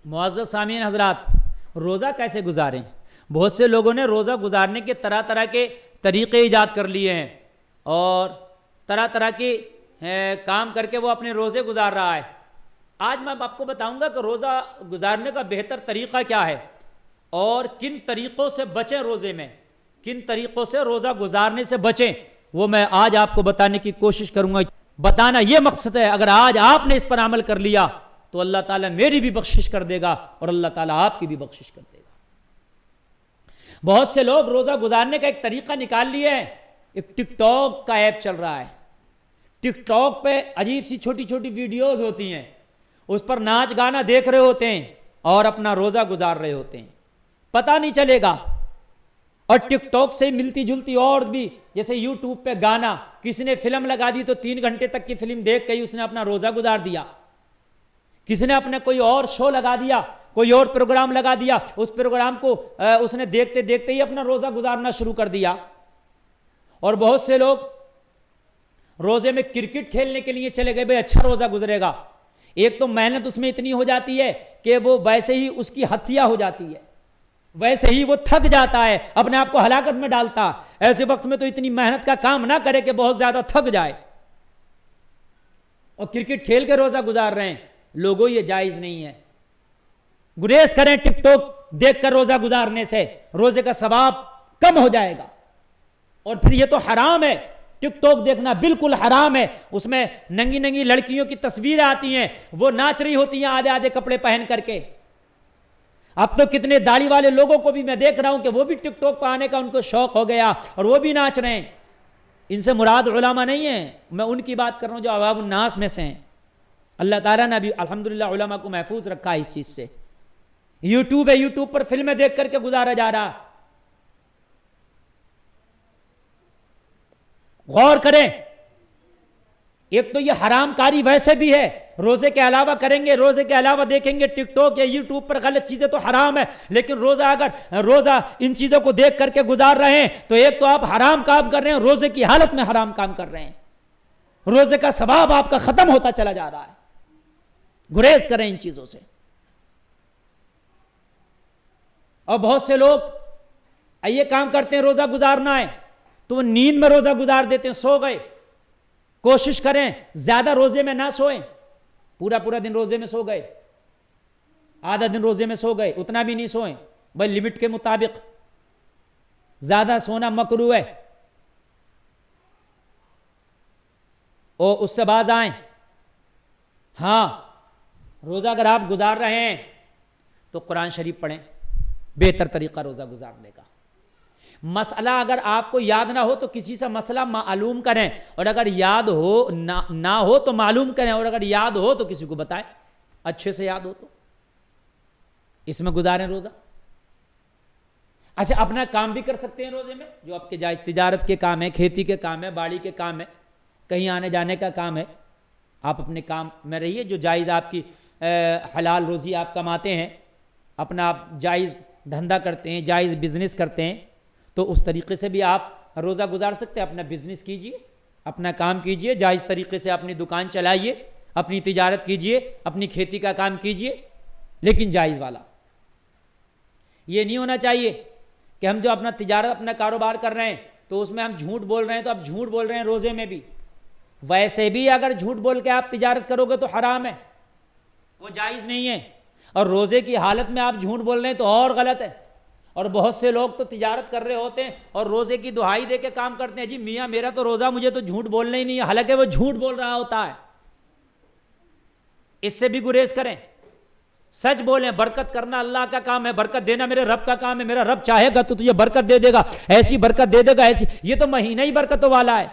معزز سامعین حضرات، روزہ کیسے گزاریں؟ بہت سے لوگوں نے روزہ گزارنے کے طرح طرح کے طریقے ایجاد کر لیے ہیں اور طرح طرح کے کام کر کے وہ اپنے روزے گزار رہا ہے۔ آج میں آپ کو بتاؤں گا کہ روزہ گزارنے کا بہتر طریقہ کیا ہے اور کن طریقوں سے بچیں، روزے میں کن طریقوں سے روزہ گزارنے سے بچیں، وہ میں آج آپ کو بتانے کی کوشش کروں گا۔ بتانا یہ مقصد ہے، اگر آج آپ نے اس پر عمل کر لیا تو اللہ تعالیٰ میری بھی بخشش کر دے گا اور اللہ تعالیٰ آپ کی بھی بخشش کر دے گا۔ بہت سے لوگ روزہ گزارنے کا ایک طریقہ نکال لیے ہیں۔ ایک ٹک ٹاک کا ایپ چل رہا ہے، ٹک ٹاک پہ عجیب سی چھوٹی چھوٹی ویڈیوز ہوتی ہیں، اس پر ناچ گانا دیکھ رہے ہوتے ہیں اور اپنا روزہ گزار رہے ہوتے ہیں، پتہ نہیں چلے گا۔ اور ٹک ٹاک سے ملتی جلتی اور بھی، جیسے یوٹیوب پہ گانا، کسی نے فلم لگا دی تو 3 گھنٹے تک کی فلم دیکھ کے اس نے اپنا روزہ گزار دیا۔ کسی نے اپنے کوئی اور شو لگا دیا، کوئی اور پروگرام لگا دیا، اس پروگرام کو اس نے دیکھتے دیکھتے ہی اپنا روزہ گزارنا شروع کر دیا۔ اور بہت سے لوگ روزے میں کرکٹ کھیلنے کے لیے چلے گئے، بھئی اچھا روزہ گزرے گا۔ ایک تو محنت اس میں اتنی ہو جاتی ہے کہ وہ ویسے ہی اس کی ہتھیا ہو جاتی ہے، ویسے ہی وہ تھک جاتا ہے، اپنے آپ کو ہلاکت میں ڈالتا۔ ایسے وقت میں تو اتنی محنت کا کام نہ کرے کہ بہت زیادہ تھک جائے، اور کرکٹ کھیل کے روزہ گزار رہے ہیں۔ لوگوں یہ جائز نہیں ہے، گریز کریں ٹک ٹاک دیکھ کر روزہ گزارنے سے، روزے کا ثواب کم ہو جائے گا۔ اور پھر یہ تو حرام ہے، ٹک ٹاک دیکھنا بالکل حرام ہے۔ اس میں ننگی ننگی لڑکیوں کی تصویریں آتی ہیں، وہ ناچ رہی ہوتی ہیں آدھے آدھے کپڑے پہن کر کے۔ اب تو کتنے داڑھی والے لوگوں کو بھی میں دیکھ رہا ہوں کہ وہ بھی ٹک ٹاک پہ آنے کا ان کو شوق ہو گیا اور وہ بھی ناچ رہے ہیں۔ ان سے مراد علماء نہیں ہیں، میں ان کی بات کر رہا ہوں جو عوام الناس میں سے ہیں۔ اللہ تعالیٰ نے بھی الحمدللہ علماء کو محفوظ رکھا ہے اس چیز سے۔ یوٹیوب ہے، یوٹیوب پر فلمیں دیکھ کر کے گزارا جا رہا۔ غور کریں، ایک تو یہ حرام کاری ویسے بھی ہے، روزے کے علاوہ کریں گے، روزے کے علاوہ دیکھیں گے ٹک ٹاک یا یوٹیوب پر غلط چیزیں تو حرام ہے، لیکن روزہ ان چیزوں کو دیکھ کر کے گزار رہے ہیں تو ایک تو آپ حرام کام کر رہے ہیں، روزے کی حالت میں حرام کام کر رہے ہیں، روزے کا ثواب آپ کا ختم ہوتا چلا جا رہا ہے۔ گریز کریں ان چیزوں سے۔ اور بہت سے لوگ یہ کام کرتے ہیں، روزہ گزارنا ہے تو وہ نیند میں روزہ گزار دیتے ہیں، سو گئے۔ کوشش کریں زیادہ روزے میں نہ سوئیں، پورا دن روزے میں سو گئے، آدھا دن روزے میں سو گئے، اتنا بھی نہیں سوئیں بھائی، لمٹ کے مطابق، زیادہ سونا مکروہ ہے۔ اور اس سے باز آئیں۔ ہاں، روزہ اگر آپ گزار رہے ہیں تو قرآن شریف پڑھیں، بہتر طریقہ روزہ گزارنے کا۔ مسئلہ اگر آپ کو یاد نہ ہو تو کسی سے مسئلہ معلوم کریں، اور اگر یاد ہو نہ ہو تو معلوم کریں، اور اگر یاد ہو تو کسی کو بتائیں، اچھے سے یاد ہو تو اس میں گزاریں روزہ۔ اچھا، اپنا کام بھی کر سکتے ہیں روزے میں، جو آپ کے جائز تجارت کے کام ہے، کھیتی کے کام ہے، باڑی کے کام ہے، کہیں آنے جانے کا کام ہے، آپ اپنے کام میں رہیے، جو جائز آپ کی حلال روزی آپ کماتے ہیں، اپنا آپ جائز دھندا کرتے ہیں، جائز بزنس کرتے ہیں، تو اس طریقے سے بھی آپ روزہ گزار سکتے ہیں۔ اپنا بزنس کیجئے، اپنا کام کیجئے، جائز طریقے سے اپنی دکان چلائیے، اپنی تجارت کیجئے، اپنی کھیتی کا کام کیجئے، لیکن جائز والا۔ یہ نہیں ہونا چاہیے کہ ہم جو اپنا تجارت، اپنا کاروبار کر رہے ہیں تو اس میں ہم جھوٹ بول رہے ہیں، تو آپ جھوٹ بول رہے ہیں روزے میں بھی۔ ویسے بھی اگر جھوٹ بول کے آپ تجارت کرو گے تو حرام ہے، وہ جائز نہیں ہے، اور روزے کی حالت میں آپ جھوٹ بول رہے ہیں تو اور غلط ہے۔ اور بہت سے لوگ تو تجارت کر رہے ہوتے ہیں اور روزے کی دہائی دے کے کام کرتے ہیں، جی میاں میرا تو روزہ، مجھے تو جھوٹ بولنا ہی نہیں ہے، حالانکہ وہ جھوٹ بول رہا ہوتا ہے۔ اس سے بھی گریز کریں، سچ بولیں۔ برکت کرنا اللہ کا کام ہے، برکت دینا میرے رب کا کام ہے، میرا رب چاہے گا تو تجھے برکت دے دے گا، ایسی برکت دے دے گا، ایسی۔ یہ تو مہینہ ہی برکتوں والا ہے،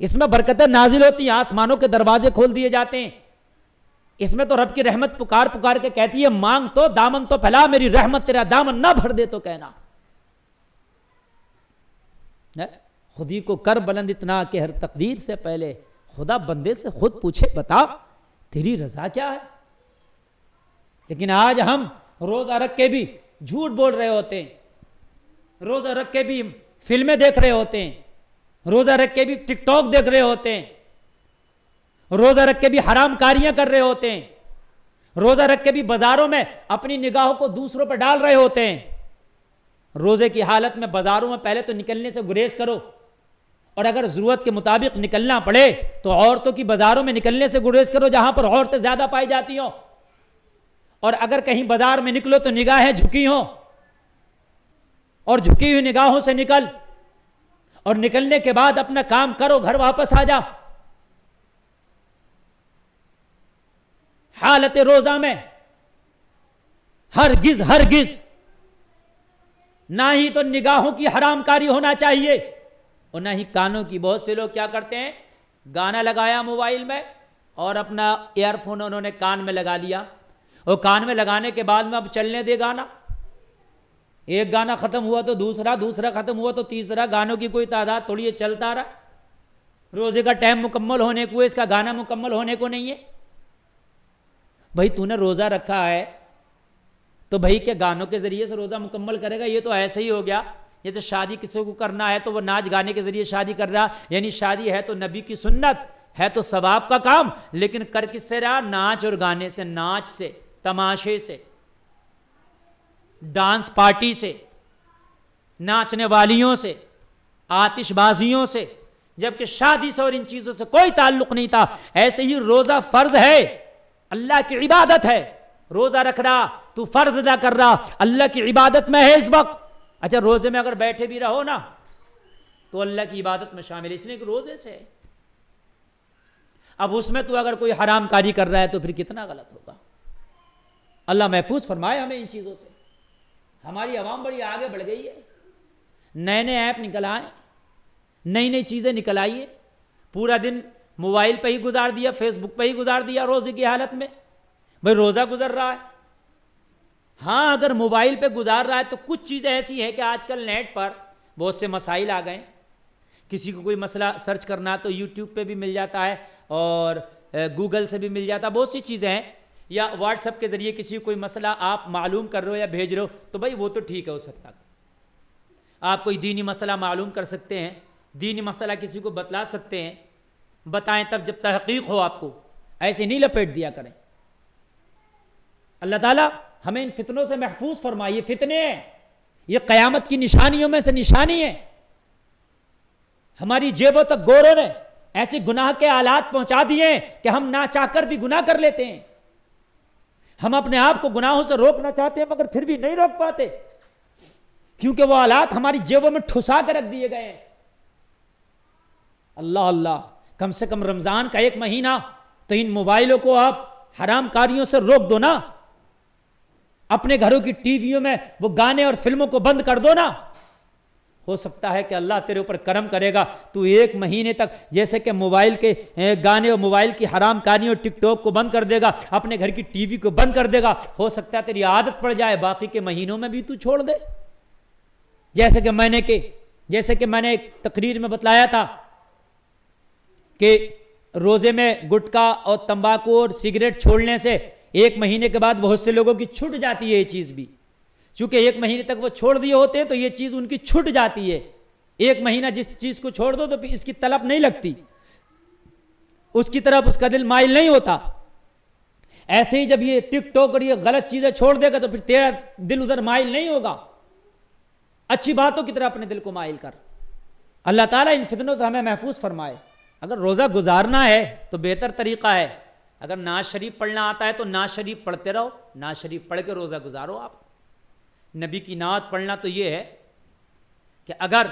اس میں برکتیں نازل ہوتی ہیں، آسمانوں کے دروازے کھول دیے جاتے ہیں، اس میں تو رب کی رحمت پکار پکار کے کہتی ہے، مانگ تو دامن تو پھیلا، میری رحمت تیرا دامن نہ بھر دے تو کہنا۔ خودی کو کر بلند اتنا کہ ہر تقدیر سے پہلے خدا بندے سے خود پوچھے، بتا تیری رضا کیا ہے؟ لیکن آج ہم روزہ رکھ کے بھی جھوٹ بول رہے ہوتے ہیں، روزہ رکھ کے بھی فلمیں دیکھ رہے ہوتے ہیں، روزہ رکھ کے بھی ٹک ٹاک دیکھ رہے ہوتے ہیں، روزہ رکھ کے بھی حرام کاریاں کر رہے ہوتے ہیں، روزہ رکھ کے بھی بازاروں میں اپنی نگاہوں کو دوسروں پر ڈال رہے ہوتے ہیں. روزے کی حالت میں بازاروں میں پہلے تو نکلنے سے گریز کرو, اور اگر ضرورت کے مطابق نکلنا پڑے تو عورتوں کی بازاروں میں نکلنے سے گریز کرو جہاں پر عورتیں زیادہ پائی جاتی ہوں, اور اگر کہیں بازار میں نکلو تو نگاہیں جھکی ہوں, اور جھکی ہوئی نگاہوں سے نکل, اور نکلنے کے بعد اپنا کام کرو, گھر واپس آ جا. حالت روزہ میں ہرگز نہ ہی تو نگاہوں کی حرام کاری ہونا چاہیے اور نہ ہی کانوں کی. بہت سے لوگ کیا کرتے ہیں, گانا لگایا موبائل میں اور اپنا ایئر فون انہوں نے کان میں لگا لیا, اور کان میں لگانے کے بعد میں اب چلنے دے گانا. ایک گانا ختم ہوا تو دوسرا ختم ہوا تو تیسرا, گانوں کی کوئی تعداد تھوڑی ہے, چلتا رہا. روزے کا ٹائم مکمل ہونے کو, اس کا گانا مکمل ہونے کو نہیں ہے. بھائی تو نے روزہ رکھا ہے تو بھائی کیا گانوں کے ذریعے سے روزہ مکمل کرے گا؟ یہ تو ایسے ہی ہو گیا جیسے شادی کسی کو کرنا ہے تو وہ ناچ گانے کے ذریعے شادی کر رہا. یعنی شادی ہے تو نبی کی سنت ہے, تو ثواب کا کام, لیکن کر کس سے رہا؟ ناچ اور گانے سے, ناچ سے, تماشے سے, ڈانس پارٹی سے, ناچنے والیوں سے, آتش بازیوں سے, جبکہ شادی سے اور ان چیزوں سے کوئی تعلق نہیں تھا. ایسے ہی روزہ فرض ہے, اللہ کی عبادت ہے. روزہ رکھ رہا تو فرض ادا کر رہا, اللہ کی عبادت میں ہے اس وقت. اچھا روزے میں اگر بیٹھے بھی رہو نا تو اللہ کی عبادت میں شامل ہے, اس لیے کہ روزے سے. اب اس میں تو اگر کوئی حرام کاری کر رہا ہے تو پھر کتنا غلط ہوگا. اللہ محفوظ فرمائے ہمیں ان چیزوں سے. ہماری عوام بڑی آگے بڑھ گئی ہے, نئے ایپ نکل آئے, نئی چیزیں نکل آئی ہے. پورا دن موبائل پہ ہی گزار دیا, فیس بک پہ ہی گزار دیا روزے کی حالت میں. بھائی روزہ گزر رہا ہے, ہاں اگر موبائل پہ گزار رہا ہے تو کچھ چیزیں ایسی ہیں کہ آج کل نیٹ پر بہت سے مسائل آ گئے. کسی کو کوئی مسئلہ سرچ کرنا تو یوٹیوب پہ بھی مل جاتا ہے اور گوگل سے بھی مل جاتا ہے, بہت سی چیزیں ہیں. یا واٹس ایپ کے ذریعے کسی کو کوئی مسئلہ آپ معلوم کر رہے ہو یا بھیج رہے ہو تو بھائی وہ تو ٹھیک ہے, ہو سکتا آپ کوئی دینی مسئلہ معلوم کر سکتے ہیں, دینی مسئلہ کسی کو بتلا سکتے ہیں. بتائیں تب جب تحقیق ہو, آپ کو ایسے نہیں لپیٹ دیا کریں. اللہ تعالیٰ ہمیں ان فتنوں سے محفوظ فرمائے. یہ فتنے ہیں, یہ قیامت کی نشانیوں میں سے نشانی ہے. ہماری جیبوں تک گوروں نے ایسے گناہ کے آلات پہنچا دیے ہیں کہ ہم نہ چاہ کر بھی گناہ کر لیتے ہیں. ہم اپنے آپ کو گناہوں سے روکنا چاہتے ہیں مگر پھر بھی نہیں روک پاتے, کیونکہ وہ آلات ہماری جیبوں میں ٹھسا کے رکھ دیے گئے ہیں. اللہ, کم سے کم رمضان کا ایک مہینہ تو ان موبائلوں کو آپ حرام کاریوں سے روک دو نا. اپنے گھروں کی ٹی ویوں میں وہ گانے اور فلموں کو بند کر دو نا. ہو سکتا ہے کہ اللہ تیرے اوپر کرم کرے گا, تو ایک مہینے تک جیسے کہ موبائل کے گانے اور موبائل کی حرام کاریوں اور ٹک ٹاک کو بند کر دے گا, اپنے گھر کی ٹی وی کو بند کر دے گا. ہو سکتا ہے تیری عادت پڑ جائے, باقی کے مہینوں میں بھی تو چھوڑ دے. جیسے کہ میں نے ایک تقریر میں بتلایا تھا کہ روزے میں گٹکا اور تمباکو اور سگریٹ چھوڑنے سے ایک مہینے کے بعد بہت سے لوگوں کی چھٹ جاتی ہے یہ چیز بھی. چونکہ ایک مہینے تک وہ چھوڑ دیے ہوتے ہیں تو یہ چیز ان کی چھٹ جاتی ہے. ایک مہینہ جس چیز کو چھوڑ دو تو پھر اس کی طلب نہیں لگتی, اس کی طرف اس کا دل مائل نہیں ہوتا. ایسے ہی جب یہ ٹک ٹاک اور یہ غلط چیزیں چھوڑ دے گا تو پھر تیرا دل ادھر مائل نہیں ہوگا. اچھی باتوں کی طرح اپنے دل کو مائل کر. اللہ تعالیٰ ان فتنوں سے ہمیں محفوظ فرمائے. اگر روزہ گزارنا ہے تو بہتر طریقہ ہے, اگر نعت شریف پڑھنا آتا ہے تو نعت شریف پڑھتے رہو, نعت شریف پڑھ کے روزہ گزارو. آپ نبی کی نعت پڑھنا تو یہ ہے کہ اگر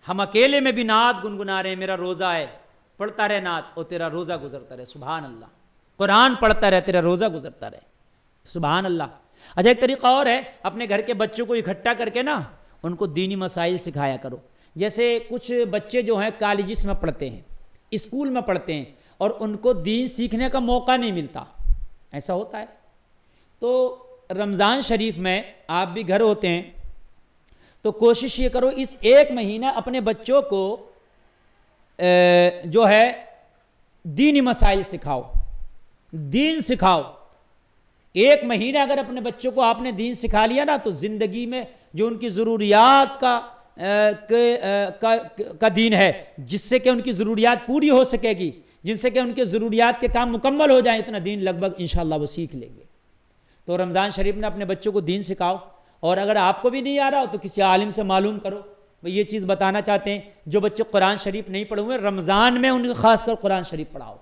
ہم اکیلے میں بھی نعت گنگنا رہے ہیں, میرا روزہ ہے, پڑھتا رہے نعت اور تیرا روزہ گزرتا رہے. سبحان اللہ. قرآن پڑھتا رہے, تیرا روزہ گزرتا رہے. سبحان اللہ. اچھا ایک طریقہ اور ہے, اپنے گھر کے بچوں کو اکٹھا کر کے نا ان کو دینی مسائل سکھایا کرو. جیسے کچھ بچے جو ہیں کالجز میں پڑھتے ہیں, اسکول میں پڑھتے ہیں اور ان کو دین سیکھنے کا موقع نہیں ملتا, ایسا ہوتا ہے. تو رمضان شریف میں آپ بھی گھر ہوتے ہیں تو کوشش یہ کرو اس ایک مہینہ اپنے بچوں کو جو ہے دینی مسائل سکھاؤ, دین سکھاؤ. ایک مہینہ اگر اپنے بچوں کو آپ نے دین سکھا لیا نا تو زندگی میں جو ان کی ضروریات کا دین ہے, جس سے کہ ان کی ضروریات پوری ہو سکے گی, جن سے کہ ان کے ضروریات کے کام مکمل ہو جائیں، اتنا دین لگ بھگ انشاءاللہ وہ سیکھ لیں گے۔ تو رمضان شریف میں اپنے بچوں کو دین سکھاؤ، اور اگر آپ کو بھی نہیں آ رہا ہو تو کسی عالم سے معلوم کرو۔ وہ یہ چیز بتانا چاہتے ہیں، جو بچے قرآن شریف نہیں پڑھے ہوئے، رمضان میں ان کو خاص کر قرآن شریف پڑھاؤ۔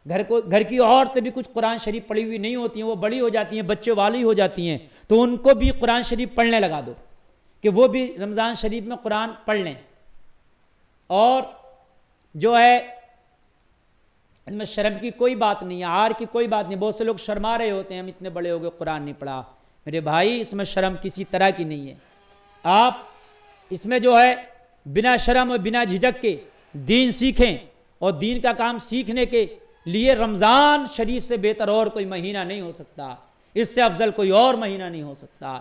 گھر کی عورتیں بھی کچھ قرآن شریف پڑھی ہوئی نہیں ہوتی ہیں، وہ بڑی ہو جاتی ہیں، بچے والی ہو جاتی ہیں، تو ان کو بھی قرآن شریف پڑھنے لگا دو کہ وہ بھی رمضان شریف میں قرآن پڑھ لیں۔ اور جو ہے ان میں شرم کی کوئی بات نہیں ہے، عار کی کوئی بات نہیں۔ بہت سے لوگ شرما رہے ہوتے ہیں، ہم اتنے بڑے ہو گئے قرآن نہیں پڑھا۔ میرے بھائی اس میں شرم کسی طرح کی نہیں ہے۔ آپ اس میں جو ہے بنا شرم اور بنا جھجک کے دین سیکھیں، اور دین کا کام سیکھنے کے لیے رمضان شریف سے بہتر اور کوئی مہینہ نہیں ہو سکتا، اس سے افضل کوئی اور مہینہ نہیں ہو سکتا۔